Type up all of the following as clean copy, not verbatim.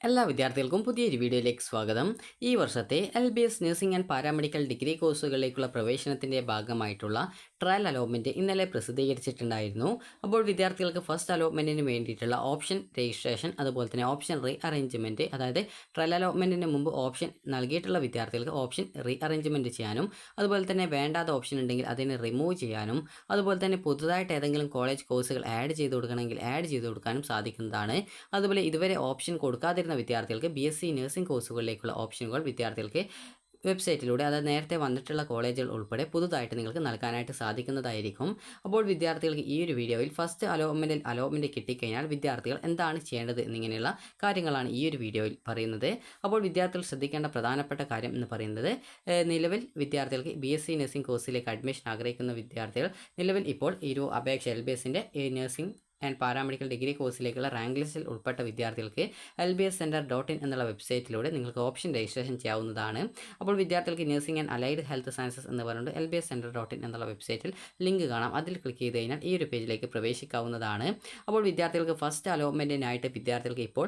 എല്ലാ വിദ്യാർത്ഥികൾക്കും പുതിയൊരു വീഡിയോയിലേക്ക് സ്വാഗതം. ഈ വർഷത്തെ LBS nursing and paramedical degree കോഴ്സുകളിലേക്കുള്ള പ്രവേശനത്തിൻ്റെ ഭാഗമായിട്ടുള്ള ട്രയൽ അലോട്ട്മെൻറ്റ് ഇന്നലെ പ്രസിദ്ധീകരിച്ചിട്ടുണ്ടായിരുന്നു. അപ്പോൾ വിദ്യാർത്ഥികൾക്ക് ഫസ്റ്റ് അലോട്ട്മെൻറ്റിന് വേണ്ടിയിട്ടുള്ള ഓപ്ഷൻ രജിസ്ട്രേഷൻ, അതുപോലെ തന്നെ ഓപ്ഷൻ റീ അറേഞ്ച്മെൻറ്റ്, അതായത് ട്രയൽ അലോട്ട്മെൻറ്റിന് മുമ്പ് ഓപ്ഷൻ നൽകിയിട്ടുള്ള വിദ്യാർത്ഥികൾക്ക് ഓപ്ഷൻ റീ അറേഞ്ച്മെൻറ്റ് ചെയ്യാനും, അതുപോലെ തന്നെ വേണ്ടാത്ത ഓപ്ഷൻ ഉണ്ടെങ്കിൽ അതിനെ റിമൂവ് ചെയ്യാനും, അതുപോലെ തന്നെ പുതുതായിട്ട് ഏതെങ്കിലും കോളേജ് കോഴ്സുകൾ ആഡ് ചെയ്ത് കൊടുക്കണമെങ്കിൽ ആഡ് ചെയ്ത് കൊടുക്കാനും സാധിക്കുന്നതാണ്. അതുപോലെ ഇതുവരെ ഓപ്ഷൻ കൊടുക്കാതിരുന്ന വിദ്യാർത്ഥികൾക്ക് BSc നഴ്സിംഗ് കോഴ്സുകളിലേക്കുള്ള ഓപ്ഷനുകൾ വിദ്യാർത്ഥികൾക്ക് വെബ്സൈറ്റിലൂടെ, അതായത് നേരത്തെ വന്നിട്ടുള്ള കോളേജുകൾ ഉൾപ്പെടെ പുതുതായിട്ട് നിങ്ങൾക്ക് നൽകാനായിട്ട് സാധിക്കുന്നതായിരിക്കും. അപ്പോൾ വിദ്യാർത്ഥികൾക്ക് ഈ ഒരു വീഡിയോയിൽ ഫസ്റ്റ് അലോട്ട്മെൻറ്റ് കിട്ടിക്കഴിഞ്ഞാൽ വിദ്യാർത്ഥികൾ എന്താണ് ചെയ്യേണ്ടത് എന്നിങ്ങനെയുള്ള കാര്യങ്ങളാണ് ഈ ഒരു വീഡിയോയിൽ പറയുന്നത്. അപ്പോൾ വിദ്യാർത്ഥികൾ ശ്രദ്ധിക്കേണ്ട പ്രധാനപ്പെട്ട കാര്യം എന്ന് പറയുന്നത്, നിലവിൽ വിദ്യാർത്ഥികൾക്ക് BSc നഴ്സിംഗ് കോഴ്സിലേക്ക് അഡ്മിഷൻ ആഗ്രഹിക്കുന്ന വിദ്യാർത്ഥികൾ നിലവിൽ ഇപ്പോൾ ഈ ഒരു അപേക്ഷ LBSൻ്റെ നഴ്സിംഗ് ആൻഡ് പാരാമെഡിക്കൽ ഡിഗ്രി കോഴ്സിലേക്കുള്ള റാങ്ക് ലിസ്റ്റിൽ ഉൾപ്പെട്ട വിദ്യാർത്ഥികൾക്ക് LBScenter.in എന്നുള്ള വെബ്സൈറ്റിലൂടെ നിങ്ങൾക്ക് ഓപ്ഷൻ രജിസ്ട്രേഷൻ ചെയ്യാവുന്നതാണ്. അപ്പോൾ വിദ്യാർത്ഥികൾക്ക് nursing and allied health sciences എന്ന് പറഞ്ഞുകൊണ്ട് LBScenter.in എന്നുള്ള വെബ്സൈറ്റിൽ ലിങ്ക് കാണാം. അതിൽ ക്ലിക്ക് ചെയ്ത് കഴിഞ്ഞാൽ ഈ ഒരു പേജിലേക്ക് പ്രവേശിക്കാവുന്നതാണ്. അപ്പോൾ വിദ്യാർത്ഥികൾക്ക് ഫസ്റ്റ് അലോട്ട്മെൻറ്റിനായിട്ട് വിദ്യാർത്ഥികൾക്ക് ഇപ്പോൾ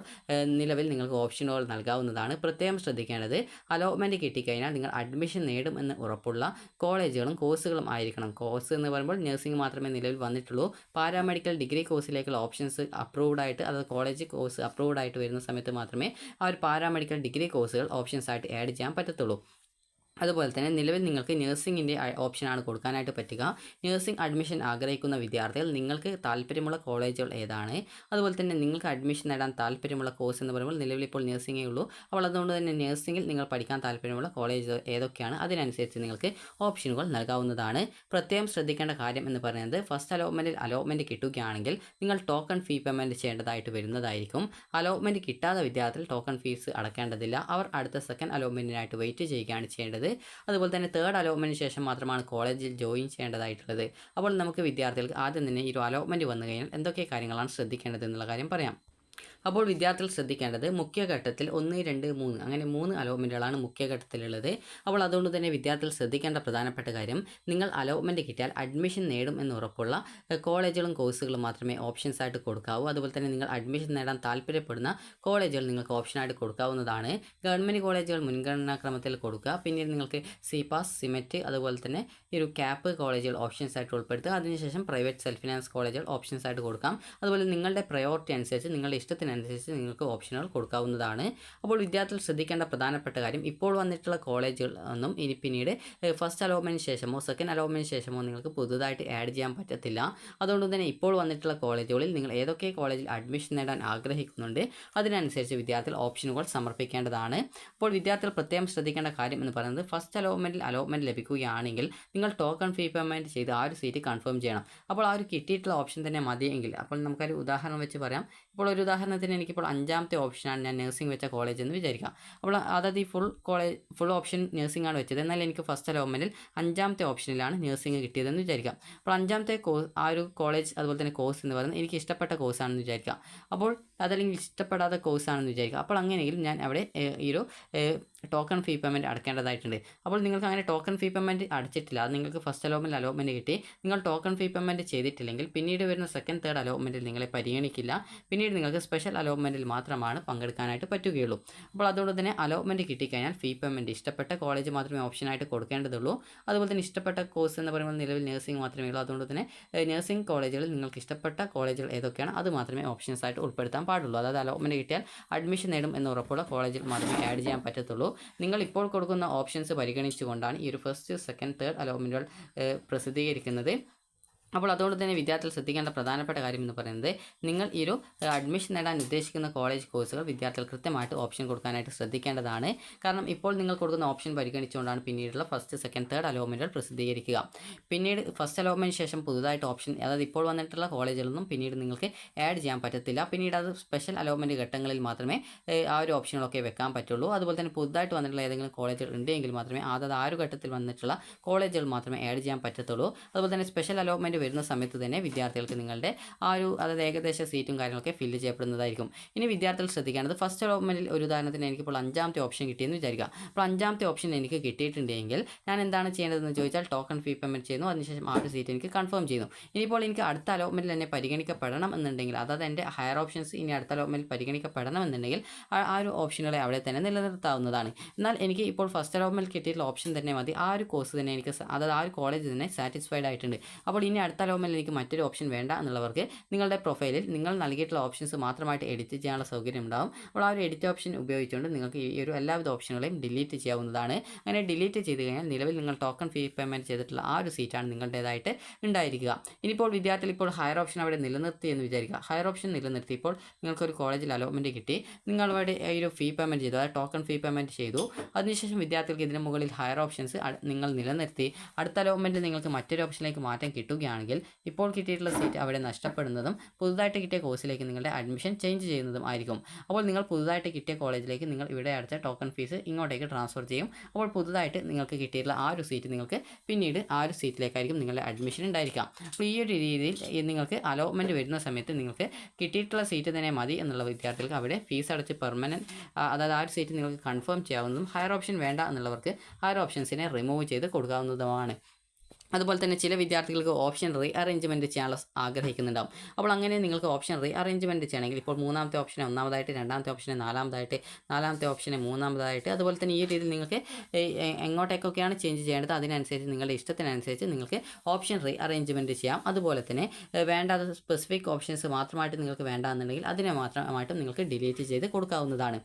നിലവിൽ നിങ്ങൾക്ക് ഓപ്ഷനുകൾ നൽകാവുന്നതാണ്. പ്രത്യേകം ശ്രദ്ധിക്കേണ്ടത്, അലോട്ട്മെൻറ്റ് കിട്ടിക്കഴിഞ്ഞാൽ നിങ്ങൾ അഡ്മിഷൻ നേടും എന്ന് ഉറപ്പുള്ള കോളേജുകളും കോഴ്സുകളും ആയിരിക്കണം. കോഴ്സ് എന്ന് പറയുമ്പോൾ നഴ്സിംഗ് മാത്രമേ നിലവിൽ വന്നിട്ടുള്ളൂ. പാരാമെഡിക്കൽ ഡിഗ്രി കോഴ്സിലേക്കുള്ള ഓപ്ഷൻസ് അപ്രൂവ്ഡ് ആയിട്ട്, അതായത് കോളേജ് കോഴ്സ് അപ്രൂവ്ഡ് ആയിട്ട് വരുന്ന സമയത്ത് മാത്രമേ ആ ഒരു പാരാമെഡിക്കൽ ഡിഗ്രി കോഴ്സുകൾ ഓപ്ഷൻസ് ആയിട്ട് ആഡ് ചെയ്യാൻ പറ്റത്തുള്ളൂ. അതുപോലെ തന്നെ നിലവിൽ നിങ്ങൾക്ക് നഴ്സിംഗിൻ്റെ ഓപ്ഷനാണ് കൊടുക്കാനായിട്ട് പറ്റുക. നഴ്സിംഗ് അഡ്മിഷൻ ആഗ്രഹിക്കുന്ന വിദ്യാർത്ഥികൾ നിങ്ങൾക്ക് താല്പര്യമുള്ള കോളേജുകൾ ഏതാണ്, അതുപോലെ തന്നെ നിങ്ങൾക്ക് അഡ്മിഷൻ നേടാൻ താല്പര്യമുള്ള കോഴ്സ് എന്ന് പറയുമ്പോൾ നിലവിൽ ഇപ്പോൾ നഴ്സിംഗേ ഉള്ളൂ. അപ്പോൾ അതുകൊണ്ട് തന്നെ നഴ്സിംഗിൽ നിങ്ങൾ പഠിക്കാൻ താല്പര്യമുള്ള കോളേജ് ഏതൊക്കെയാണ് അതിനനുസരിച്ച് നിങ്ങൾക്ക് ഓപ്ഷനുകൾ നൽകാവുന്നതാണ്. പ്രത്യേകം ശ്രദ്ധിക്കേണ്ട കാര്യം എന്ന് പറയുന്നത്, ഫസ്റ്റ് അലോട്ട്മെൻറ്റ് കിട്ടുകയാണെങ്കിൽ നിങ്ങൾ ടോക്കൺ ഫീ പേയ്മെൻറ്റ് ചെയ്യേണ്ടതായിട്ട് വരുന്നതായിരിക്കും. അലോട്ട്മെൻറ്റ് കിട്ടാത്ത വിദ്യാർത്ഥികൾ ടോക്കൺ ഫീസ് അടക്കേണ്ടതില്ല. അവർ അടുത്ത സെക്കൻഡ് അലോട്ട്മെൻറ്റിനായിട്ട് വെയിറ്റ് ചെയ്യുകയാണ് ചെയ്യേണ്ടത്. അതുപോലെ തന്നെ തേർഡ് അലോട്ട്മെൻറ്റിന് ശേഷം മാത്രമാണ് കോളേജിൽ ജോയിൻ ചെയ്യേണ്ടതായിട്ടുള്ളത്. അപ്പോൾ നമുക്ക് വിദ്യാർത്ഥികൾക്ക് ആദ്യം തന്നെ ഈ ഒരു അലോട്ട്മെൻറ്റ് വന്നു കഴിഞ്ഞാൽ എന്തൊക്കെ കാര്യങ്ങളാണ് ശ്രദ്ധിക്കേണ്ടത് എന്നുള്ള കാര്യം പറയാം. അപ്പോൾ വിദ്യാർത്ഥികൾ ശ്രദ്ധിക്കേണ്ടത്, മുഖ്യഘട്ടത്തിൽ 1, 2, 3 അങ്ങനെ 3 അലോട്ട്മെൻറ്റുകളാണ് മുഖ്യഘട്ടത്തിലുള്ളത്. അപ്പോൾ അതുകൊണ്ട് തന്നെ വിദ്യാർത്ഥികൾ ശ്രദ്ധിക്കേണ്ട പ്രധാനപ്പെട്ട കാര്യം, നിങ്ങൾ അലോട്ട്മെൻറ്റ് കിട്ടിയാൽ അഡ്മിഷൻ നേടും എന്ന് ഉറപ്പുള്ള കോളേജുകളും കോഴ്സുകളും മാത്രമേ ഓപ്ഷൻസ് ആയിട്ട് കൊടുക്കാവൂ. അതുപോലെ തന്നെ നിങ്ങൾ അഡ്മിഷൻ നേടാൻ താല്പര്യപ്പെടുന്ന കോളേജുകൾ നിങ്ങൾക്ക് ഓപ്ഷനായിട്ട് കൊടുക്കാവുന്നതാണ്. ഗവൺമെൻറ് കോളേജുകൾ മുൻഗണനാക്രമത്തിൽ കൊടുക്കുക. പിന്നീട് നിങ്ങൾക്ക് CPAS, CMET, അതുപോലെ തന്നെ ഈ ഒരു CAP കോളേജുകൾ ഓപ്ഷൻസ് ആയിട്ട് ഉൾപ്പെടുത്തുക. അതിനുശേഷം പ്രൈവറ്റ് സെൽഫ് ഫിനാൻസ് കോളേജുകൾ ഓപ്ഷൻസ് ആയിട്ട് കൊടുക്കാം. അതുപോലെ നിങ്ങളുടെ പ്രയോറിറ്റി അനുസരിച്ച് നിങ്ങളുടെ ഇഷ്ടത്തിനനുസരിച്ച് നിങ്ങൾക്ക് ഓപ്ഷനുകൾ കൊടുക്കാവുന്നതാണ്. അപ്പോൾ വിദ്യാർത്ഥികൾ ശ്രദ്ധിക്കേണ്ട പ്രധാനപ്പെട്ട കാര്യം, ഇപ്പോൾ വന്നിട്ടുള്ള കോളേജുകൾ ഒന്നും ഇനി പിന്നീട് ഫസ്റ്റ് അലോട്ട്മെൻറ്റിന് ശേഷമോ സെക്കൻഡ് അലോട്ട്മെൻറ്റിന് ശേഷമോ നിങ്ങൾക്ക് പുതുതായിട്ട് ആഡ് ചെയ്യാൻ പറ്റത്തില്ല. അതുകൊണ്ട് തന്നെ ഇപ്പോൾ വന്നിട്ടുള്ള കോളേജുകളിൽ നിങ്ങൾ ഏതൊക്കെ കോളേജിൽ അഡ്മിഷൻ നേടാൻ ആഗ്രഹിക്കുന്നുണ്ട് അതിനനുസരിച്ച് വിദ്യാർത്ഥികൾ ഓപ്ഷനുകൾ സമർപ്പിക്കേണ്ടതാണ്. അപ്പോൾ വിദ്യാർത്ഥികൾ പ്രത്യേകം ശ്രദ്ധിക്കേണ്ട കാര്യം എന്ന് പറയുന്നത്, ഫസ്റ്റ് അലോട്ട്മെൻറ്റ് ലഭിക്കുകയാണെങ്കിൽ നിങ്ങൾ ടോക്കൺ ഫീ പേയ്മെൻറ്റ് ചെയ്ത് ആ ഒരു സീറ്റ് കൺഫേം ചെയ്യണം. അപ്പോൾ ആ ഒരു കിട്ടിയിട്ടുള്ള ഓപ്ഷൻ തന്നെ മതിയെങ്കിൽ, അപ്പോൾ നമുക്കൊരു ഉദാഹരണം വെച്ച് പറയാം. ഇപ്പോൾ ഒരു ഉദാഹരണത്തിന് എനിക്കിപ്പോൾ 5ാമത്തെ ഓപ്ഷനാണ് ഞാൻ നഴ്സിംഗ് വെച്ച കോളേജ് എന്ന് വിചാരിക്കാം. അപ്പോൾ അതായത് ഈ ഫുൾ ഓപ്ഷൻ നഴ്സിംഗ് ആണ് വെച്ചത്, എന്നാൽ എനിക്ക് ഫസ്റ്റ് അലോട്ട്മെൻറ്റിൽ 5ാമത്തെ ഓപ്ഷനിലാണ് നഴ്സിംഗ് കിട്ടിയതെന്ന് വിചാരിക്കാം. അപ്പോൾ 5ാമത്തെ ആ ഒരു കോളേജ് അതുപോലെ തന്നെ കോഴ്സ് എന്ന് പറയുന്നത് എനിക്ക് ഇഷ്ടപ്പെട്ട കോഴ്സാണെന്ന് വിചാരിക്കാം. അപ്പോൾ അതല്ലെങ്കിൽ ഇഷ്ടപ്പെടാത്ത കോഴ്സാണെന്ന് വിചാരിക്കുക. അപ്പോൾ അങ്ങനെയെങ്കിൽ ഞാൻ അവിടെ ഈ ഒരു ടോക്കൺ ഫീ പേയ്മെൻറ്റ് അടക്കേണ്ടതായിട്ടുണ്ട്. അപ്പോൾ നിങ്ങൾക്ക് അങ്ങനെ ടോക്കൺ ഫീ പേയ്മെൻറ്റ് അടച്ചിട്ടില്ല, അത് നിങ്ങൾക്ക് ഫസ്റ്റ് അലോട്ട്മെൻറ്റ് കിട്ടി, നിങ്ങൾ ടോക്കൺ ഫീ പേയ്മെൻറ്റ് ചെയ്തിട്ടില്ലെങ്കിൽ പിന്നീട് വരുന്ന സെക്കൻഡ് തേർഡ് അലോട്ട്മെൻറ്റിൽ നിങ്ങളെ പരിഗണിക്കില്ല. പിന്നീട് നിങ്ങൾക്ക് സ്പെഷ്യൽ അലോട്ട്മെൻറ്റിൽ മാത്രമാണ് പങ്കെടുക്കാനായിട്ട് പറ്റുകയുള്ളൂ. അപ്പോൾ അതുകൊണ്ട് തന്നെ അലോട്ട്മെൻറ്റ് കിട്ടിക്കഴിഞ്ഞാൽ ഫീ പേയ്മെൻറ്റ് ഇഷ്ടപ്പെട്ട കോളേജ് മാത്രമേ ഓപ്ഷനായിട്ട് കൊടുക്കേണ്ടതുള്ളൂ. അതുപോലെ തന്നെ ഇഷ്ടപ്പെട്ട കോഴ്സ് എന്ന് പറയുമ്പോൾ നിലവിൽ നഴ്സിംഗ് മാത്രമേ ഉള്ളൂ. അതുകൊണ്ട് തന്നെ നഴ്സിംഗ് കോളേജുകളിൽ നിങ്ങൾക്ക് ഇഷ്ടപ്പെട്ട കോളേജുകൾ ഏതൊക്കെയാണ് അത് മാത്രമേ ഓപ്ഷൻസ് ആയിട്ട് ഉൾപ്പെടുത്താൻ പാടുള്ളൂ. അതായത് അലോട്ട്മെൻറ്റ് കിട്ടിയാൽ അഡ്മിഷൻ നേടും എന്ന് ഉറപ്പുള്ള കോളേജിൽ മാത്രമേ ആഡ് ചെയ്യാൻ പറ്റത്തുള്ളൂ. നിങ്ങൾ ഇപ്പോൾ കൊടുക്കുന്ന ഓപ്ഷൻസ് പരിഗണിച്ചുകൊണ്ടാണ് ഈ ഒരു ഫസ്റ്റ് സെക്കൻഡ് തേർഡ് അലോട്ട്മെൻറ്റുകൾ പ്രസിദ്ധീകരിക്കുന്നത്. അപ്പോൾ അതുകൊണ്ട് തന്നെ വിദ്യാർത്ഥികൾ ശ്രദ്ധിക്കേണ്ട പ്രധാനപ്പെട്ട കാര്യം എന്ന് പറയുന്നത്, നിങ്ങൾ ഈ ഒരു അഡ്മിഷൻ നേടാൻ ഉദ്ദേശിക്കുന്ന കോളേജ് കോഴ്സുകൾ വിദ്യാർത്ഥികൾ കൃത്യമായിട്ട് ഓപ്ഷൻ കൊടുക്കാനായിട്ട് ശ്രദ്ധിക്കേണ്ടതാണ്. കാരണം ഇപ്പോൾ നിങ്ങൾ കൊടുക്കുന്ന ഓപ്ഷൻ പരിഗണിച്ചുകൊണ്ടാണ് പിന്നീടുള്ള ഫസ്റ്റ് സെക്കൻഡ് തേർഡ് അലോട്ട്മെൻറ്റുകൾ പ്രസിദ്ധീകരിക്കുക. പിന്നീട് ഫസ്റ്റ് അലോട്ട്മെൻറ്റിന് ശേഷം പുതുതായിട്ട് ഓപ്ഷൻ, അതായത് ഇപ്പോൾ വന്നിട്ടുള്ള കോളേജുകളൊന്നും പിന്നീട് നിങ്ങൾക്ക് ആഡ് ചെയ്യാൻ പറ്റത്തില്ല. പിന്നീട് അത് സ്പെഷ്യൽ അലോട്ട്മെൻറ്റ് ഘട്ടങ്ങളിൽ മാത്രമേ ആ ഒരു ഓപ്ഷനുകളൊക്കെ വെക്കാൻ പറ്റുള്ളൂ. അതുപോലെ തന്നെ പുതുതായിട്ട് വന്നിട്ടുള്ള ഏതെങ്കിലും കോളേജുകൾ ഉണ്ടെങ്കിൽ മാത്രമേ, അതായത് ആ ഒരു ഘട്ടത്തിൽ വന്നിട്ടുള്ള കോളേജുകൾ മാത്രമേ ആഡ് ചെയ്യാൻ പറ്റത്തുള്ളൂ. അതുപോലെ തന്നെ സ്പെഷ്യൽ അലോട്ട്മെൻറ്റ് വരുന്ന സമയത്ത് തന്നെ വിദ്യാർത്ഥികൾക്ക് നിങ്ങളുടെ ആ ഒരു അതായത് ഏകദേശ സീറ്റും കാര്യങ്ങളൊക്കെ ഫില്ല് ചെയ്യപ്പെടുന്നതായിരിക്കും. ഇനി വിദ്യാർത്ഥികൾ ശ്രദ്ധിക്കേണ്ടത് ഫസ്റ്റ് അലോട്ട്മെൻറ്റിൽ ഒരു ഉദാഹരണത്തിന് എനിക്കിപ്പോൾ 5ാമത്തെ ഓപ്ഷൻ കിട്ടിയെന്ന് വിചാരിക്കുക. അപ്പോൾ 5ാമത്തെ ഓപ്ഷൻ എനിക്ക് കിട്ടിയിട്ടുണ്ടെങ്കിൽ ഞാൻ എന്താണ് ചെയ്യേണ്ടതെന്ന് ചോദിച്ചാൽ ടോക്കൺ ഫീ പേയ്മെൻറ്റ് ചെയ്യുന്നു. അതിനുശേഷം ആ ഒരു സീറ്റ് എനിക്ക് കൺഫേം ചെയ്യുന്നു. ഇനിയിപ്പോൾ എനിക്ക് അടുത്ത അലോട്ട്മെൻറ്റിൽ എന്നെ പരിഗണിക്കപ്പെടണം എന്നുണ്ടെങ്കിൽ അതായത് എൻ്റെ ഹയർ ഓപ്ഷൻസ് ഇനി അടുത്ത അലോട്ട്മെൻറ്റിൽ പരിഗണിക്കപ്പെടണം എന്നുണ്ടെങ്കിൽ ആ ഒരു ഓപ്ഷനുകളെ അവിടെ തന്നെ നിലനിർത്താവുന്നതാണ്. എന്നാൽ എനിക്ക് ഇപ്പോൾ ഫസ്റ്റ് അലോട്ട്മെൻറ്റിൽ കിട്ടിയിട്ടുള്ള ഓപ്ഷൻ തന്നെ മതി, ആ ഒരു കോഴ്സ് തന്നെ എനിക്ക് അതായത് ആ ഒരു കോളേജ് തന്നെ സാറ്റിസ്ഫൈഡ് ആയിട്ടുണ്ട്. അപ്പോൾ ഇനി അടുത്ത അലോട്ട്മെൻറ്റിൽ എനിക്ക് മറ്റൊരു ഓപ്ഷൻ വേണ്ട എന്നുള്ളവർക്ക് നിങ്ങളുടെ പ്രൊഫൈലിൽ നിങ്ങൾ നൽകിയിട്ടുള്ള ഓപ്ഷൻസ് മാത്രമായിട്ട് എഡിറ്റ് ചെയ്യാനുള്ള സൗകര്യം ഉണ്ടാകും. അപ്പോൾ ആ ഒരു എഡിറ്റ് ഓപ്ഷൻ ഉപയോഗിച്ചുകൊണ്ട് നിങ്ങൾക്ക് ഈ ഒരു എല്ലാവിധ ഓപ്ഷനുകളെയും ഡിലീറ്റ് ചെയ്യാവുന്നതാണ്. അങ്ങനെ ഡിലീറ്റ് ചെയ്ത് കഴിഞ്ഞാൽ നിലവിൽ നിങ്ങൾ ടോക്കൺ ഫീ പേയ്മെൻറ്റ് ചെയ്തിട്ടുള്ള ആ ഒരു സീറ്റാണ് നിങ്ങളുടേതായിട്ട് ഉണ്ടായിരിക്കുക. ഇനിയിപ്പോൾ വിദ്യാർത്ഥികൾ ഇപ്പോൾ ഹയർ ഓപ്ഷൻ അവിടെ നിലനിർത്തി എന്ന് വിചാരിക്കുക. ഹയർ ഓപ്ഷൻ നിലനിർത്തിയപ്പോൾ നിങ്ങൾക്കൊരു കോളേജിൽ അലോട്ട്മെൻറ്റ് കിട്ടി, നിങ്ങളവിടെ ഈ ഒരു ഫീ പേയ്മെൻറ്റ് ചെയ്തു, അതായത് ടോക്കൺ ഫീ പേയ്മെൻറ്റ് ചെയ്തു. അതിനുശേഷം വിദ്യാർത്ഥികൾക്ക് ഇതിന് മുകളിൽ ഹയർ ഓപ്ഷൻസ് നിങ്ങൾ നിലനിർത്തി അടുത്ത അലോട്ട്മെൻറ്റിൽ നിങ്ങൾക്ക് മറ്റൊരു ഓപ്ഷനിലേക്ക് മാറ്റം കിട്ടുകയാണെങ്കിൽ ഇപ്പോൾ കിട്ടിയിട്ടുള്ള സീറ്റ് അവിടെ നഷ്ടപ്പെടുന്നതും പുതുതായിട്ട് കിട്ടിയ കോഴ്സിലേക്ക് നിങ്ങളുടെ അഡ്മിഷൻ ചേഞ്ച് ചെയ്യുന്നതും ആയിരിക്കും. അപ്പോൾ നിങ്ങൾ പുതുതായിട്ട് കിട്ടിയ കോളേജിലേക്ക് നിങ്ങൾ ഇവിടെ അടച്ച ടോക്കൺ ഫീസ് ഇങ്ങോട്ടേക്ക് ട്രാൻസ്ഫർ ചെയ്യും. അപ്പോൾ പുതുതായിട്ട് നിങ്ങൾക്ക് കിട്ടിയിട്ടുള്ള ആ ഒരു സീറ്റ് നിങ്ങൾക്ക് പിന്നീട് ആ ഒരു സീറ്റിലേക്കായിരിക്കും നിങ്ങളുടെ അഡ്മിഷൻ ഉണ്ടായിരിക്കാം. അപ്പോൾ ഈ ഒരു രീതിയിൽ നിങ്ങൾക്ക് അലോട്ട്മെൻറ്റ് വരുന്ന സമയത്ത് നിങ്ങൾക്ക് കിട്ടിയിട്ടുള്ള സീറ്റ് തന്നെ മതി എന്നുള്ള വിദ്യാർത്ഥികൾക്ക് അവിടെ ഫീസ് അടച്ച് പെർമനൻറ്റ് അതായത് ആ ഒരു സീറ്റ് നിങ്ങൾക്ക് കൺഫേം ചെയ്യാവുന്നതും ഹയർ ഓപ്ഷൻ വേണ്ട എന്നുള്ളവർക്ക് ഹയർ ഓപ്ഷൻസിനെ റിമൂവ് ചെയ്ത് കൊടുക്കാവുന്നതുമാണ്. അതുപോലെ തന്നെ ചില വിദ്യാർത്ഥികൾക്ക് ഓപ്ഷൻ റീ അറേഞ്ച്മെൻറ്റ് ചെയ്യാനുള്ള ആഗ്രഹിക്കുന്നുണ്ടാവും. അപ്പോൾ അങ്ങനെ നിങ്ങൾക്ക് ഓപ്ഷൻ റീ അറേഞ്ച്മെൻറ്റ് ചെയ്യണമെങ്കിൽ ഇപ്പോൾ 3ാമത്തെ ഓപ്ഷനെ 1ാമതായിട്ട്, 2ാമത്തെ ഓപ്ഷനെ 4ാമതായിട്ട്, 4ാമത്തെ ഓപ്ഷനെ 3ാമതായിട്ട്, അതുപോലെ തന്നെ ഈ രീതിയിൽ നിങ്ങൾക്ക് എങ്ങോട്ടേക്കൊക്കെയാണ് ചേഞ്ച് ചെയ്യേണ്ടത് അതിനനുസരിച്ച് നിങ്ങളുടെ ഇഷ്ടത്തിനനുസരിച്ച് നിങ്ങൾക്ക് ഓപ്ഷൻ റീ അറേഞ്ച്മെൻറ്റ് ചെയ്യാം. അതുപോലെ തന്നെ വേണ്ടാത്ത സ്പെസിഫിക് ഓപ്ഷൻസ് മാത്രമായിട്ട് നിങ്ങൾക്ക് വേണ്ട എന്നുണ്ടെങ്കിൽ അതിനെ മാത്രമായിട്ടും നിങ്ങൾക്ക് ഡിലീറ്റ് ചെയ്ത് കൊടുക്കാവുന്നതാണ്.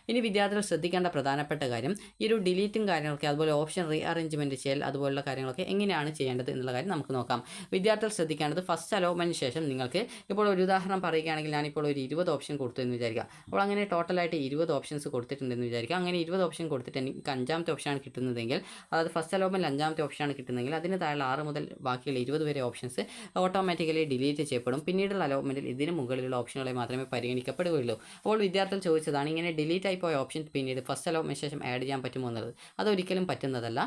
ഇനി വിദ്യാർത്ഥികൾ ശ്രദ്ധിക്കേണ്ട പ്രധാനപ്പെട്ട കാര്യം ഈ ഒരു ഡിലീറ്റും കാര്യങ്ങളൊക്കെ അതുപോലെ ഓപ്ഷൻ റീ അറേഞ്ച്മെൻറ്റ് ചെയ്യൽ അതുപോലുള്ള കാര്യങ്ങളൊക്കെ എങ്ങനെയാണ് ചെയ്യേണ്ടത് എന്നുള്ള കാര്യം നമുക്ക് നോക്കാം. വിദ്യാർത്ഥികൾ ശ്രദ്ധിക്കേണ്ടത് ഫസ്റ്റ് അലോട്ട്മെൻറ്റിന് ശേഷം നിങ്ങൾക്ക് ഇപ്പോൾ ഒരു ഉദാഹരണം പറയുകയാണെങ്കിൽ ഞാനിപ്പോൾ ഒരു 20 ഓപ്ഷൻ കൊടുത്തു എന്ന് വിചാരിക്കുക. അപ്പോൾ അങ്ങനെ ടോട്ടലായിട്ട് 20 ഓപ്ഷൻസ് കൊടുത്തിട്ടുണ്ടെന്ന് വിചാരിക്കുക. അങ്ങനെ 20 ഓപ്ഷൻ കൊടുത്തിട്ട് എനിക്ക് 5ാമത്തെ ഓപ്ഷനാണ് കിട്ടുന്നതെങ്കിൽ അതായത് ഫസ്റ്റ് അലോട്ട്മെൻറ്റിൽ 5ാമത്തെ ഓപ്ഷനാണ് കിട്ടുന്നതെങ്കിൽ അതിന് താഴെ 6 മുതൽ ബാക്കിയുള്ള 20 വരെ ഓപ്ഷൻസ് ഓട്ടോമാറ്റിക്കലി ഡിലീറ്റ് ചെയ്യപ്പെടും. പിന്നീടുള്ള അലോട്ട്മെൻറ്റിൽ ഇതിന് മുകളിലുള്ള ഓപ്ഷനുകളെ മാത്രമേ പരിഗണിക്കപ്പെടുകയുള്ളൂ. അപ്പോൾ വിദ്യാർത്ഥികൾ ചോദിച്ചതാണ് ഇങ്ങനെ ഡിലീറ്റ് ആയി പോയ ഓപ്ഷൻ പിന്നീട് ഫസ്റ്റ് അലോട്ട്മെൻറ്റിന് ശേഷം ആഡ് ചെയ്യാൻ പറ്റുമോ എന്നുള്ളത്. അതൊരിക്കലും പറ്റുന്നതല്ല.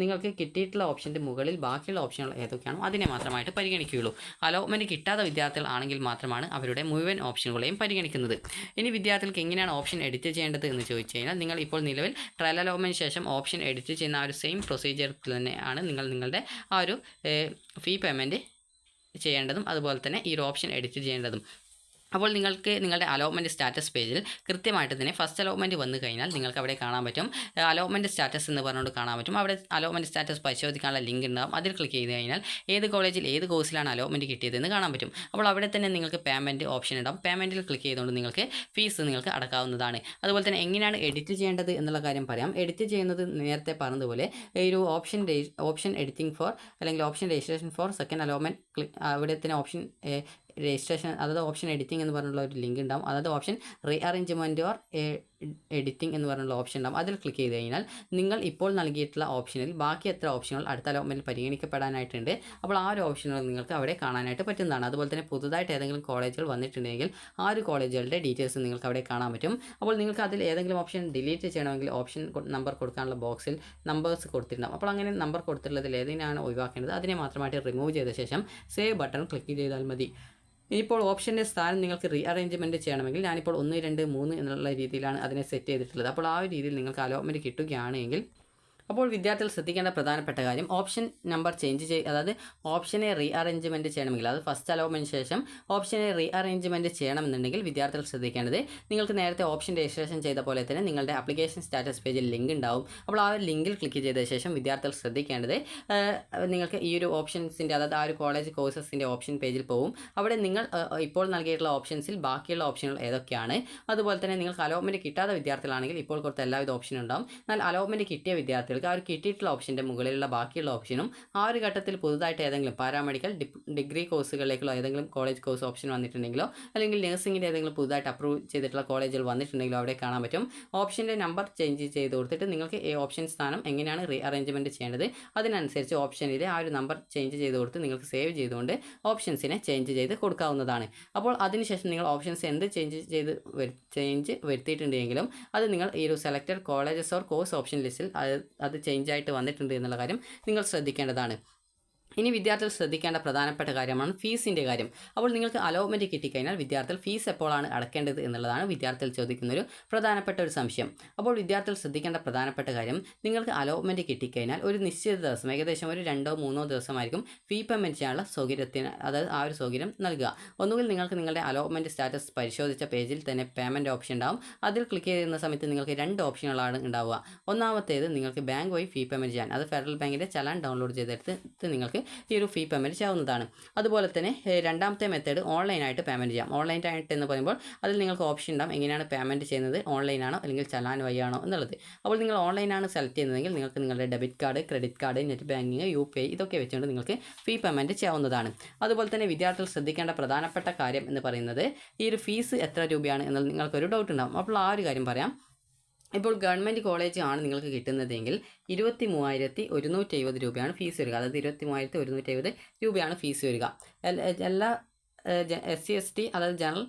നിങ്ങൾക്ക് കിട്ടിയിട്ടുള്ള ഓപ്ഷൻ്റെ മുകളിൽ ബാക്കിയുള്ള ഓപ്ഷനുകൾ ഏതൊക്കെയാണോ അതിനെ മാത്രമായിട്ട് പരിഗണിക്കുകയുള്ളൂ. അലോട്ട്മെൻറ്റ് കിട്ടാത്ത വിദ്യാർത്ഥികൾ ആണെങ്കിൽ മാത്രമാണ് അവരുടെ മുഴുവൻ ഓപ്ഷനുകളെയും പരിഗണിക്കുന്നത്. ഇനി വിദ്യാർത്ഥികൾക്ക് എങ്ങനെയാണ് ഓപ്ഷൻ എഡിറ്റ് ചെയ്യേണ്ടത് എന്ന് ചോദിച്ചു കഴിഞ്ഞാൽ നിങ്ങൾ ഇപ്പോൾ നിലവിൽ ട്രയൽ അലോട്ട്മെൻറ്റിന് ശേഷം ഓപ്ഷൻ എഡിറ്റ് ചെയ്യുന്ന ആ ഒരു സെയിം പ്രൊസീജിയറിൽ തന്നെയാണ് നിങ്ങൾ നിങ്ങളുടെ ആ ഒരു ഫീ പേയ്മെൻറ്റ് ചെയ്യേണ്ടതും അതുപോലെ തന്നെ ഈ ഒരു ഓപ്ഷൻ എഡിറ്റ് ചെയ്യേണ്ടതും. അപ്പോൾ നിങ്ങൾക്ക് നിങ്ങളുടെ അലോട്ട്മെൻറ്റ് സ്റ്റാറ്റസ് പേജിൽ കൃത്യമായിട്ട് തന്നെ ഫസ്റ്റ് അലോട്ട്മെൻറ്റ് വന്നു കഴിഞ്ഞാൽ നിങ്ങൾക്ക് അവിടെ കാണാൻ പറ്റും അലോട്ട്മെൻറ്റ് സ്റ്റാറ്റസ് എന്ന് പറഞ്ഞുകൊണ്ട് കാണാൻ പറ്റും. അവിടെ അലോട്ട്മെൻറ്റ് സ്റ്റാറ്റസ് പരിശോധിക്കാനുള്ള ലിങ്ക് ഉണ്ടാകും. അതിൽ ക്ലിക്ക് ചെയ്ത് കഴിഞ്ഞാൽ ഏത് കോളേജിൽ ഏത് കോഴ്സിലാണ് അലോട്ട്മെൻറ്റ് കിട്ടിയതെന്ന് കാണാൻ പറ്റും. അപ്പോൾ അവിടെ തന്നെ നിങ്ങൾക്ക് പേയ്മെൻറ്റ് ഓപ്ഷൻ ഉണ്ടാകും. പേയ്മെൻറ്റിൽ ക്ലിക്ക് ചെയ്തുകൊണ്ട് നിങ്ങൾക്ക് ഫീസ് നിങ്ങൾക്ക് അടക്കാവുന്നതാണ്. അതുപോലെ തന്നെ എങ്ങനെയാണ് എഡിറ്റ് ചെയ്യേണ്ടത് എന്നുള്ള കാര്യം പറയാം. എഡിറ്റ് ചെയ്യുന്നത് നേരത്തെ പറഞ്ഞതുപോലെ ഒരു ഓപ്ഷൻ എഡിറ്റിംഗ് ഫോർ അല്ലെങ്കിൽ option registration four second allotment അവിടെ തന്നെ ഓപ്ഷൻ രജിസ്ട്രേഷൻ അതായത് ഓപ്ഷൻ എഡിറ്റിംഗ് എന്ന് പറഞ്ഞുള്ള ഒരു ലിങ്ക് ഉണ്ടാവും. അതായത് option re arrangement or editing എന്ന് പറഞ്ഞുള്ള ഓപ്ഷൻ ഉണ്ടാവും. അതിൽ ക്ലിക്ക് ചെയ്ത് കഴിഞ്ഞാൽ നിങ്ങൾ ഇപ്പോൾ നൽകിയിട്ടുള്ള ഓപ്ഷനിൽ ബാക്കി എത്ര ഓപ്ഷനുകൾ അടുത്ത അലോട്ട്മെൻറ്റിൽ പരിഗണിക്കപ്പെടാനായിട്ടുണ്ട് അപ്പോൾ ആ ഒരു ഓപ്ഷനുകൾ നിങ്ങൾക്ക് അവിടെ കാണാനായിട്ട് പറ്റുന്നതാണ്. അതുപോലെ തന്നെ പുതുതായിട്ട് ഏതെങ്കിലും കോളേജുകൾ വന്നിട്ടുണ്ടെങ്കിൽ ആ ഒരു കോളേജുകളുടെ ഡീറ്റെയിൽസ് നിങ്ങൾക്ക് അവിടെ കാണാൻ പറ്റും. അപ്പോൾ നിങ്ങൾക്ക് അതിൽ ഏതെങ്കിലും ഓപ്ഷൻ ഡിലീറ്റ് ചെയ്യണമെങ്കിൽ ഓപ്ഷൻ നമ്പർ കൊടുക്കാനുള്ള ബോക്സിൽ നമ്പേഴ്സ് കൊടുത്തിട്ടുണ്ടാകും. അപ്പോൾ അങ്ങനെ നമ്പർ കൊടുത്തിട്ടുള്ളതിൽ ഏതിനാണ് ഒഴിവാക്കേണ്ടത് അതിനെ മാത്രമായിട്ട് റിമൂവ് ചെയ്ത ശേഷം സേവ് ബട്ടൺ ക്ലിക്ക് ചെയ്താൽ മതി. ഇനിയിപ്പോൾ ഓപ്ഷൻ്റെ സ്ഥാനം നിങ്ങൾക്ക് റീ അറേഞ്ച്മെൻറ്റ് ചെയ്യണമെങ്കിൽ ഞാനിപ്പോൾ 1, 2, 3 എന്നുള്ള രീതിയിലാണ് അതിനെ സെറ്റ് ചെയ്തിട്ടുള്ളത്. അപ്പോൾ ആ ഒരു രീതിയിൽ നിങ്ങൾക്ക് അലോട്ട്മെൻറ്റ് കിട്ടുകയാണെങ്കിൽ അപ്പോൾ വിദ്യാർത്ഥികൾ ശ്രദ്ധിക്കേണ്ട പ്രധാനപ്പെട്ട കാര്യം ഓപ്ഷൻ നമ്പർ ചേഞ്ച് അതായത് ഓപ്ഷനെ റീ അറേഞ്ച്മെൻറ്റ് ചെയ്യണമെങ്കിൽ അത് ഫസ്റ്റ് അലോട്ട്മെൻറ്റ് ശേഷം ഓപ്ഷനെ റീ അറേഞ്ച്മെൻറ്റ് ചെയ്യണമെന്നുണ്ടെങ്കിൽ വിദ്യാർത്ഥികൾ ശ്രദ്ധിക്കേണ്ടത് നിങ്ങൾക്ക് നേരത്തെ ഓപ്ഷൻ രജിസ്ട്രേഷൻ ചെയ്ത പോലെ തന്നെ നിങ്ങളുടെ ആപ്ലിക്കേഷൻ സ്റ്റാറ്റസ് പേജിൽ ലിങ്ക് ഉണ്ടാവും. അപ്പോൾ ആ ഒരു ലിങ്കിൽ ക്ലിക്ക് ചെയ്ത ശേഷം വിദ്യാർത്ഥികൾ ശ്രദ്ധിക്കേണ്ടത് നിങ്ങൾക്ക് ഈ ഒരു ഓപ്ഷൻസിൻ്റെ അതായത് ആ ഒരു കോളേജ് കോഴ്സസിൻ്റെ ഓപ്ഷൻ പേജിൽ പോകും. അവിടെ നിങ്ങൾ ഇപ്പോൾ നൽകിയിട്ടുള്ള ഓപ്ഷൻസിൽ ബാക്കിയുള്ള ഓപ്ഷനുകൾ ഏതൊക്കെയാണ് അതുപോലെ തന്നെ നിങ്ങൾക്ക് അലോട്ട്മെൻറ്റ് കിട്ടാത്ത വിദ്യാർത്ഥികളാണെങ്കിൽ ഇപ്പോൾ കൊടുത്ത എല്ലാവിധ ഓപ്ഷനും ഉണ്ടാവും. എന്നാൽ അലോട്ട്മെൻറ്റ് കിട്ടിയ വിദ്യാർത്ഥികൾക്ക് ആ ഒരു കിട്ടിയിട്ടുള്ള ഓപ്ഷൻ്റെ മുകളിലുള്ള ബാക്കിയുള്ള ഓപ്ഷനും ആ ഒരു ഘട്ടത്തിൽ പുതുതായിട്ട് ഏതെങ്കിലും പാരാമെഡിക്കൽ ഡിഗ്രി കോഴ്സുകളിലേക്കുള്ള ഏതെങ്കിലും കോളേജ് കോഴ്സ് ഓപ്ഷൻ വന്നിട്ടുണ്ടെങ്കിലോ അല്ലെങ്കിൽ നഴ്സിംഗിൻ്റെ ഏതെങ്കിലും പുതുതായിട്ട് അപ്രൂവ് ചെയ്തിട്ടുള്ള കോളേജുകൾ വന്നിട്ടുണ്ടെങ്കിലോ അവിടെ കാണാൻ പറ്റും. ഓപ്ഷൻ്റെ നമ്പർ ചേഞ്ച് ചെയ്ത് കൊടുത്തിട്ട് നിങ്ങൾക്ക് ഈ ഓപ്ഷൻ സ്ഥാനം എങ്ങനെയാണ് റീ അറേഞ്ച്മെൻറ്റ് ചെയ്യേണ്ടത് അതിനനുസരിച്ച് ഓപ്ഷനിലെ ആ ഒരു നമ്പർ ചേഞ്ച് ചെയ്ത് കൊടുത്ത് നിങ്ങൾക്ക് സേവ് ചെയ്തുകൊണ്ട് ഓപ്ഷൻസിനെ ചേഞ്ച് ചെയ്ത് കൊടുക്കാവുന്നതാണ്. അപ്പോൾ അതിനുശേഷം നിങ്ങൾ ഓപ്ഷൻസ് എന്ത് ചേഞ്ച് വരുത്തിയിട്ടുണ്ടെങ്കിലും അത് നിങ്ങൾ ഈ ഒരു selected colleges or course option ലിസ്റ്റിൽ അത് ചേഞ്ച് ആയിട്ട് വന്നിട്ടുണ്ട് എന്നുള്ള കാര്യം നിങ്ങൾ ശ്രദ്ധിക്കേണ്ടതാണ്. ഇനി വിദ്യാർത്ഥികൾ ശ്രദ്ധിക്കേണ്ട പ്രധാനപ്പെട്ട കാര്യമാണ് ഫീസിൻ്റെ കാര്യം. അപ്പോൾ നിങ്ങൾക്ക് അലോട്ട്മെൻറ്റ് കിട്ടിക്കഴിഞ്ഞാൽ വിദ്യാർത്ഥികൾ ഫീസ് എപ്പോഴാണ് അടക്കേണ്ടത് എന്നുള്ളതാണ് വിദ്യാർത്ഥികൾ ചോദിക്കുന്നൊരു പ്രധാനപ്പെട്ട ഒരു സംശയം. അപ്പോൾ വിദ്യാർത്ഥികൾ ശ്രദ്ധിക്കേണ്ട പ്രധാനപ്പെട്ട കാര്യം, നിങ്ങൾക്ക് അലോട്ട്മെൻറ്റ് കിട്ടിക്കഴിഞ്ഞാൽ ഒരു നിശ്ചിത ദിവസം, ഏകദേശം ഒരു 2-3 ദിവസമായിരിക്കും ഫീ പേയ്മെൻറ്റ് ചെയ്യാനുള്ള സൗകര്യത്തിന്, അതായത് ആ ഒരു സൗകര്യം നൽകുക. ഒന്നുകിൽ നിങ്ങൾക്ക് നിങ്ങളുടെ അലോട്ട്മെൻറ്റ് സ്റ്റാറ്റസ് പരിശോധിച്ച പേജിൽ തന്നെ പേയ്മെൻറ്റ് ഓപ്ഷൻ ഉണ്ടാവും. അതിൽ ക്ലിക്ക് ചെയ്യുന്ന സമയത്ത് നിങ്ങൾക്ക് 2 ഓപ്ഷനുകളാണ് ഉണ്ടാവുക. ഒന്നാമത്തേത് നിങ്ങൾക്ക് ബാങ്ക് വഴി ഫീ പേയ്മെൻറ്റ് ചെയ്യാൻ, അത് ഫെഡറൽ ബാങ്കിൻ്റെ ചലാൻ ഡൗൺലോഡ് ചെയ്തെടുത്ത് നിങ്ങൾക്ക് ഈ ഒരു ഫീ പേയ്മെൻറ്റ് ചെയ്യാവുന്നതാണ്. അതുപോലെ തന്നെ രണ്ടാമത്തെ മെത്തേഡ് ഓൺലൈനായിട്ട് പേയ്മെൻറ്റ് ചെയ്യാം. ഓൺലൈനായിട്ട് എന്ന് പറയുമ്പോൾ അതിൽ നിങ്ങൾക്ക് ഓപ്ഷൻ ഉണ്ടാകും എങ്ങനെയാണ് പേയ്മെൻറ്റ് ചെയ്യുന്നത്, ഓൺലൈനാണോ അല്ലെങ്കിൽ ചലാൻ വഴിയാണോ എന്നുള്ളത്. അപ്പോൾ നിങ്ങൾ ഓൺലൈനാണ് സെലക്ട് ചെയ്യുന്നതെങ്കിൽ നിങ്ങൾക്ക് നിങ്ങളുടെ debit card, credit card, net banking, UPI ഇതൊക്കെ വെച്ചുകൊണ്ട് നിങ്ങൾക്ക് ഫീ പേയ്മെൻറ്റ് ചെയ്യാവുന്നതാണ്. അതുപോലെ തന്നെ വിദ്യാർത്ഥികൾ ശ്രദ്ധിക്കേണ്ട പ്രധാനപ്പെട്ട കാര്യം എന്ന് പറയുന്നത്, ഈ ഒരു ഫീസ് എത്ര രൂപയാണ് എന്നത് നിങ്ങൾക്കൊരു ഡൗട്ട് ഉണ്ടാകും. അപ്പോൾ ആ ഒരു കാര്യം പറയാം. ഇപ്പോൾ ഗവൺമെൻറ് കോളേജ് ആണ് നിങ്ങൾക്ക് കിട്ടുന്നതെങ്കിൽ 23,170 രൂപയാണ് ഫീസ് വരിക. അതായത് 23,170 രൂപയാണ് ഫീസ് വരിക. എല്ലാ SC ST അതായത് ജനറൽ,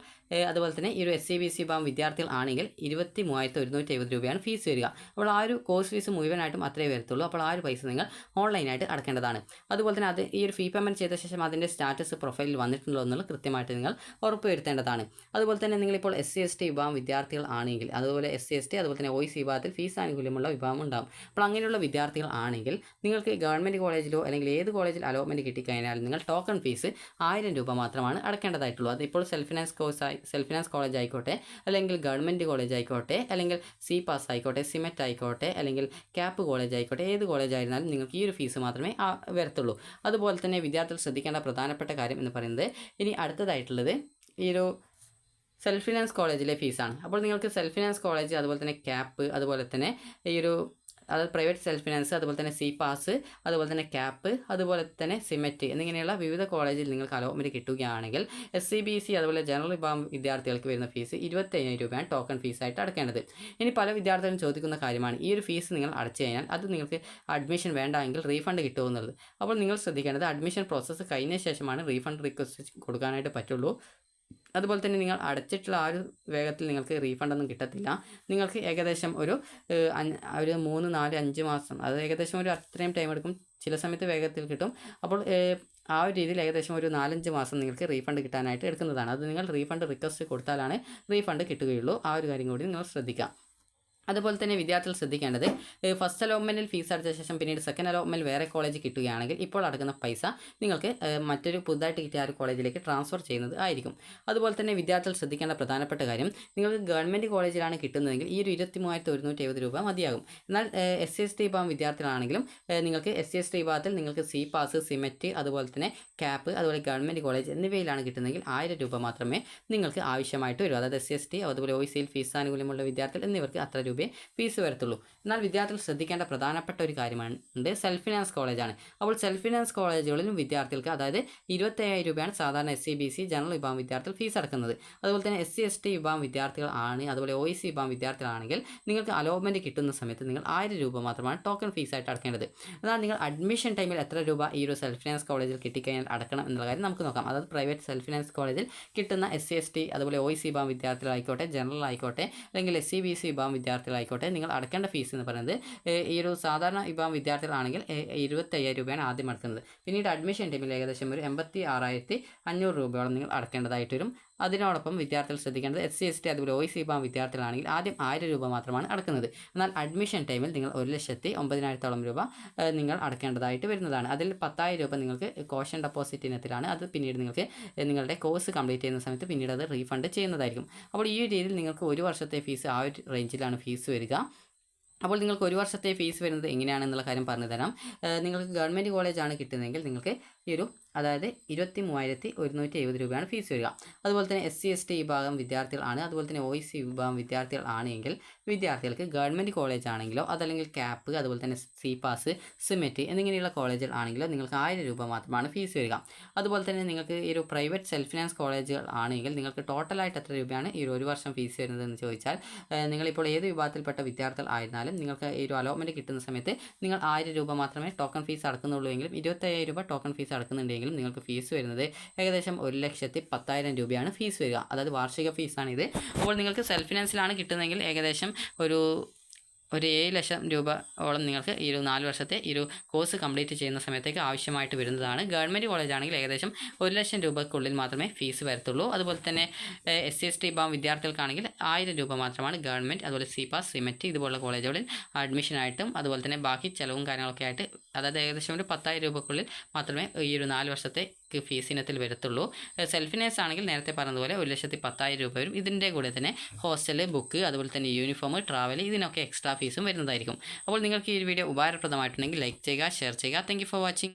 അതുപോലെ തന്നെ ഈ ഒരു SCBC വിഭാഗം വിദ്യാർത്ഥികൾ ആണെങ്കിൽ 23,170 രൂപയാണ് ഫീസ് വരിക. അപ്പോൾ ആ ഒരു കോഴ്സ് ഫീസ് മുഴുവനായിട്ടും അത്രേ വരത്തുള്ളൂ. അപ്പോൾ ആ ഒരു പൈസ നിങ്ങൾ ഓൺലൈനായിട്ട് അടക്കേണ്ടതാണ്. അതുപോലെ തന്നെ ഈ ഒരു ഫീ പേയ്മെൻറ്റ് ചെയ്ത ശേഷം അതിൻ്റെ സ്റ്റാറ്റസ് പ്രൊഫൈലിൽ വന്നിട്ടുണ്ടോ എന്നുള്ളത് കൃത്യമായിട്ട് നിങ്ങൾ ഉറപ്പുവരുത്തേണ്ടതാണ്. അതുപോലെ തന്നെ നിങ്ങളിപ്പോൾ SC ST വിഭാഗം വിദ്യാർത്ഥികൾ ആണെങ്കിൽ, അതുപോലെ SC ST അതുപോലെ തന്നെ OEC വിഭാഗത്തിൽ ഫീസ് ആനുകൂല്യമുള്ള വിഭാഗം ഉണ്ടാകും. അപ്പോൾ അങ്ങനെയുള്ള വിദ്യാർത്ഥികൾ ആണെങ്കിൽ നിങ്ങൾക്ക് ഗവൺമെൻറ് കോളേജിലോ അല്ലെങ്കിൽ ഏത് കോളേജിൽ അലോട്ട്മെൻറ്റ് കിട്ടിക്കഴിഞ്ഞാൽ നിങ്ങൾ ടോക്കൺ ഫീസ് 1000 രൂപ മാത്രമാണ് അടക്കേണ്ടതായിട്ടുള്ളൂ. അതിപ്പോൾ സെൽഫ് ഫിനാൻസ് കോളേജ് ആയിക്കോട്ടെ, അല്ലെങ്കിൽ ഗവൺമെൻറ് കോളേജ് ആയിക്കോട്ടെ, അല്ലെങ്കിൽ CPAS ആയിക്കോട്ടെ, സിമെറ്റ് ആയിക്കോട്ടെ, അല്ലെങ്കിൽ ക്യാപ്പ് കോളേജ് ആയിക്കോട്ടെ, ഏത് കോളേജ് ആയിരുന്നാലും നിങ്ങൾക്ക് ഈ ഒരു ഫീസ് മാത്രമേ വരത്തുള്ളൂ. അതുപോലെ തന്നെ വിദ്യാർത്ഥികൾ ശ്രദ്ധിക്കേണ്ട പ്രധാനപ്പെട്ട കാര്യം എന്ന് പറയുന്നത്, ഇനി അടുത്തതായിട്ടുള്ളത് ഈ ഒരു സെൽഫ് ഫിനാൻസ് കോളേജിലെ ഫീസാണ്. അപ്പോൾ നിങ്ങൾക്ക് സെൽഫ് ഫിനാൻസ് കോളേജ്, അതുപോലെ തന്നെ ക്യാപ്പ്, അതുപോലെ തന്നെ ഈ ഒരു അതായത് പ്രൈവറ്റ് സെൽഫ് ഫിനാൻസ്, അതുപോലെ തന്നെ CPAS, അതുപോലെ തന്നെ ക്യാപ്പ്, അതുപോലെ തന്നെ സിമെറ്റ് എന്നിങ്ങനെയുള്ള വിവിധ കോളേജിൽ നിങ്ങൾക്ക് അലോട്ട്മെൻറ്റ് കിട്ടുകയാണെങ്കിൽ SCBC അതുപോലെ ജനറൽ വിഭാഗം വിദ്യാർത്ഥികൾക്ക് വരുന്ന ഫീസ് 25,000 രൂപയാണ് ടോക്കൺ ഫീസായിട്ട് അടക്കേണ്ടത്. ഇനി പല വിദ്യാർത്ഥികളും ചോദിക്കുന്ന കാര്യമാണ്, ഈ ഒരു ഫീസ് നിങ്ങൾ അടച്ചു കഴിഞ്ഞാൽ അത് നിങ്ങൾക്ക് അഡ്മിഷൻ വേണ്ട എങ്കിൽ റീഫണ്ട് കിട്ടുമോ എന്നുള്ളത്. അപ്പോൾ നിങ്ങൾ ശ്രദ്ധിക്കേണ്ടത്, അഡ്മിഷൻ പ്രോസസ്സ് കഴിഞ്ഞ ശേഷമാണ് റീഫണ്ട് റിക്വസ്റ്റ് കൊടുക്കാനായിട്ട് പറ്റുള്ളൂ. അതുപോലെ തന്നെ നിങ്ങൾ അടച്ചിട്ടുള്ള ആ ഒരു വേഗത്തിൽ നിങ്ങൾക്ക് റീഫണ്ടൊന്നും കിട്ടത്തില്ല. നിങ്ങൾക്ക് ഏകദേശം ഒരു 3, 4, 5 മാസം, അത് ഏകദേശം ഒരു അത്രയും ടൈം എടുക്കും. ചില സമയത്ത് വേഗത്തിൽ കിട്ടും. അപ്പോൾ ആ ഒരു രീതിയിൽ ഏകദേശം ഒരു 4-5 മാസം നിങ്ങൾക്ക് റീഫണ്ട് കിട്ടാനായിട്ട് എടുക്കുന്നതാണ്. അത് നിങ്ങൾ റീഫണ്ട് റിക്വസ്റ്റ് കൊടുത്താലാണ് റീഫണ്ട് കിട്ടുകയുള്ളൂ. ആ ഒരു കാര്യം കൂടി നിങ്ങൾ ശ്രദ്ധിക്കാം. അതുപോലെ തന്നെ വിദ്യാർത്ഥികൾ ശ്രദ്ധിക്കേണ്ടത്, ഫസ്റ്റ് അലോട്ട്മെൻറ്റിൽ ഫീസ് അടച്ച ശേഷം പിന്നീട് സെക്കൻഡ് അലോട്ട്മെൻറ്റ് വേറെ കോളേജ് കിട്ടുകയാണെങ്കിൽ ഇപ്പോൾ അടക്കുന്ന പൈസ നിങ്ങൾക്ക് മറ്റൊരു പുതുതായിട്ട് കിട്ടിയ ആ ഒരു കോളേജിലേക്ക് ട്രാൻസ്ഫർ ചെയ്യുന്നത് ആയിരിക്കും. അതുപോലെ തന്നെ വിദ്യാർത്ഥികൾ ശ്രദ്ധിക്കേണ്ട പ്രധാനപ്പെട്ട കാര്യം, നിങ്ങൾക്ക് ഗവൺമെൻറ് കോളേജിലാണ് കിട്ടുന്നതെങ്കിൽ ഈ ഒരു 23,170 രൂപ മതിയാകും. എന്നാൽ SC ST വിഭാഗം വിദ്യാർത്ഥികളാണെങ്കിലും നിങ്ങൾക്ക് SC ST വിഭാഗത്തിൽ നിങ്ങൾക്ക് CPAS, സിമെറ്റ്, അതുപോലെ തന്നെ ക്യാപ്പ്, അതുപോലെ ഗവൺമെൻറ് കോളേജ് എന്നിവയിലാണ് കിട്ടുന്നതെങ്കിൽ 1000 രൂപ മാത്രമേ നിങ്ങൾക്ക് ആവശ്യമായിട്ട് വരൂ. അതായത് SC ST അതുപോലെ OECയിൽ ഫീസ് ആനുകൂല്യമുള്ള വിദ്യാർത്ഥികൾ എന്നിവർക്ക് അത്ര രൂപ ഫീസ് വരത്തുള്ളൂ. എന്നാൽ വിദ്യാർത്ഥികൾ ശ്രദ്ധിക്കേണ്ട പ്രധാനപ്പെട്ട ഒരു കാര്യമാണ് സെൽഫ് ഫിനാൻസ് കോളേജാണ്. അപ്പോൾ സെൽഫ് ഫിനാൻസ് കോളേജുകളിലും വിദ്യാർത്ഥികൾക്ക് അതായത് 25,000 രൂപയാണ് സാധാരണ SCBC ജനറൽ വിഭാഗം വിദ്യാർത്ഥികൾ ഫീസ് അടക്കുന്നത്. അതുപോലെ തന്നെ SC ST വിഭാഗം വിദ്യാർത്ഥികൾ ആണ്, അതുപോലെ OEC വിഭാഗം വിദ്യാർത്ഥികളാണെങ്കിൽ നിങ്ങൾക്ക് അലോട്ട്മെൻറ്റ് കിട്ടുന്ന സമയത്ത് നിങ്ങൾ 1000 രൂപ മാത്രമാണ് ടോക്കൺ ഫീസായിട്ട് അടക്കേണ്ടത്. എന്നാൽ നിങ്ങൾ അഡ്മിഷൻ ടൈമിൽ എത്ര രൂപ ഈ ഒരു സെൽഫ് ഫിനാൻസ് കോളേജിൽ കിട്ടിക്കഴിഞ്ഞാൽ അടക്കണം എന്നുള്ള കാര്യം നമുക്ക് നോക്കാം. അതായത് പ്രൈവറ്റ് സെൽഫ് ഫിനാൻസ് കോളേജിൽ കിട്ടുന്ന SC ST അതുപോലെ OEC വിഭാഗം വിദ്യാർത്ഥികളായിക്കോട്ടെ, ജനറൽ ആയിക്കോട്ടെ, അല്ലെങ്കിൽ SCBC വിഭാഗം വിദ്യാർത്ഥികളായിക്കോട്ടെ, നിങ്ങൾ അടക്കേണ്ട ഫീസ് എന്ന് പറയുന്നത് ഈ ഒരു സാധാരണ വിഭാഗം വിദ്യാർത്ഥികളാണെങ്കിൽ 25,000 രൂപയാണ് ആദ്യം അടക്കുന്നത്. പിന്നീട് അഡ്മിഷൻ ടൈമിൽ ഏകദേശം ഒരു 86,500 രൂപയോളം നിങ്ങൾ അടക്കേണ്ടതായിട്ട് വരും. അതിനോടൊപ്പം വിദ്യാർത്ഥികൾ ശ്രദ്ധിക്കേണ്ടത് SC ST അതുപോലെ OEC വിഭാഗം വിദ്യാർത്ഥികളാണെങ്കിൽ ആദ്യം 1000 രൂപ മാത്രമാണ് അടക്കുന്നത്. എന്നാൽ അഡ്മിഷൻ ടൈമിൽ നിങ്ങൾ 1,09,000 രൂപ നിങ്ങൾ അടക്കേണ്ടതായിട്ട് വരുന്നതാണ്. അതിൽ 10,000 രൂപ നിങ്ങൾക്ക് കോഷൻ ഡെപ്പോസിറ്റ് ഇനത്തിലാണ്. അത് പിന്നീട് നിങ്ങൾക്ക് നിങ്ങളുടെ കോഴ്സ് കംപ്ലീറ്റ് ചെയ്യുന്ന സമയത്ത് പിന്നീട് അത് റീഫണ്ട് ചെയ്യുന്നതായിരിക്കും. അപ്പോൾ ഈ ഒരു രീതിയിൽ നിങ്ങൾക്ക് ഒരു വർഷത്തെ ഫീസ് ആ ഒരു റേഞ്ചിലാണ് ഫീസ് വരിക. അപ്പോൾ നിങ്ങൾക്ക് ഒരു വർഷത്തെ ഫീസ് വരുന്നത് എങ്ങനെയാണെന്നുള്ള കാര്യം പറഞ്ഞു തരാം. നിങ്ങൾക്ക് ഗവൺമെൻറ് കോളേജാണ് കിട്ടുന്നതെങ്കിൽ നിങ്ങൾക്ക് ഈ ഒരു അതായത് 23,170 രൂപയാണ് ഫീസ് വരിക. അതുപോലെ തന്നെ SC ST വിഭാഗം വിദ്യാർത്ഥികളാണ്, അതുപോലെ തന്നെ OEC വിഭാഗം വിദ്യാർത്ഥികളാണെങ്കിൽ വിദ്യാർത്ഥികൾക്ക് ഗവൺമെൻറ് കോളേജ് ആണെങ്കിലോ അതല്ലെങ്കിൽ ക്യാപ്പ്, അതുപോലെ തന്നെ CPAS, സിമെറ്റ് എന്നിങ്ങനെയുള്ള കോളേജുകൾ ആണെങ്കിലോ നിങ്ങൾക്ക് 1000 രൂപ മാത്രമാണ് ഫീസ് വരിക. അതുപോലെ തന്നെ നിങ്ങൾക്ക് ഈ ഒരു പ്രൈവറ്റ് സെൽഫ് ഫിനാൻസ് കോളേജുകൾ ആണെങ്കിൽ നിങ്ങൾക്ക് ടോട്ടലായിട്ട് എത്ര രൂപയാണ് ഈ ഒരു വർഷം ഫീസ് വരുന്നതെന്ന് ചോദിച്ചാൽ, നിങ്ങളിപ്പോൾ ഏത് വിഭാഗത്തിൽപ്പെട്ട വിദ്യാർത്ഥികൾ ആയിരുന്നാലും നിങ്ങൾക്ക് ഈ ഒരു അലോട്ട്മെൻറ്റ് കിട്ടുന്ന സമയത്ത് നിങ്ങൾ 1000 രൂപ മാത്രമേ ടോക്കൺ ഫീസ് അടക്കുന്നുള്ളൂ എങ്കിലും 25,000 രൂപ ടോക്കൺ ഫീസ് അടക്കുന്നുണ്ടെങ്കിലും നിങ്ങൾക്ക് ഫീസ് വരുന്നത് ഏകദേശം 1,10,000 രൂപയാണ് ഫീസ് വരിക. അതായത് വാർഷിക ഫീസാണിത്. അപ്പോൾ നിങ്ങൾക്ക് സെൽഫ് ഫിനാൻസിലാണ് കിട്ടുന്നതെങ്കിൽ ഏകദേശം ഒരു ഒരു 7 ലക്ഷം രൂപയോളം നിങ്ങൾക്ക് ഈ ഒരു 4 വർഷത്തെ ഈ ഒരു കോഴ്സ് കംപ്ലീറ്റ് ചെയ്യുന്ന സമയത്തേക്ക് ആവശ്യമായിട്ട് വരുന്നതാണ്. ഗവൺമെൻറ് കോളേജ് ആണെങ്കിൽ ഏകദേശം 1 ലക്ഷം രൂപയ്ക്കുള്ളിൽ മാത്രമേ ഫീസ് വരത്തുള്ളൂ. അതുപോലെ തന്നെ SC/ST വിഭാഗം വിദ്യാർത്ഥികൾക്കാണെങ്കിൽ 1000 രൂപ മാത്രമാണ് ഗവൺമെൻറ് അതുപോലെ CPAS സിമെറ്റ് ഇതുപോലുള്ള കോളേജുകളിൽ അഡ്മിഷനായിട്ടും അതുപോലെ തന്നെ ബാക്കി ചിലവും കാര്യങ്ങളൊക്കെ ആയിട്ട് അതായത് ഏകദേശം ഒരു 10,000 രൂപയ്ക്കുള്ളിൽ മാത്രമേ ഈ ഒരു 4 വർഷത്തെ ഫീസ് ഇനത്തിൽ വരത്തുള്ളൂ. സെൽഫ് ഫിനാൻസ് ആണെങ്കിൽ നേരത്തെ പറഞ്ഞതുപോലെ 1,10,000 രൂപ വരും. ഇതിൻ്റെ കൂടെ തന്നെ ഹോസ്റ്റൽ, ബുക്ക്, അതുപോലെ തന്നെ യൂണിഫോം, ട്രാവൽ ഇതിനൊക്കെ എക്സ്ട്രാ ഫീസും വരുന്നതായിരിക്കും. അപ്പോൾ നിങ്ങൾക്ക് ഈ വീഡിയോ ഉപകാരപ്രദമായിട്ടുണ്ടെങ്കിൽ ലൈക്ക് ചെയ്യുക, ഷെയർ ചെയ്യുക. Thank you for watching.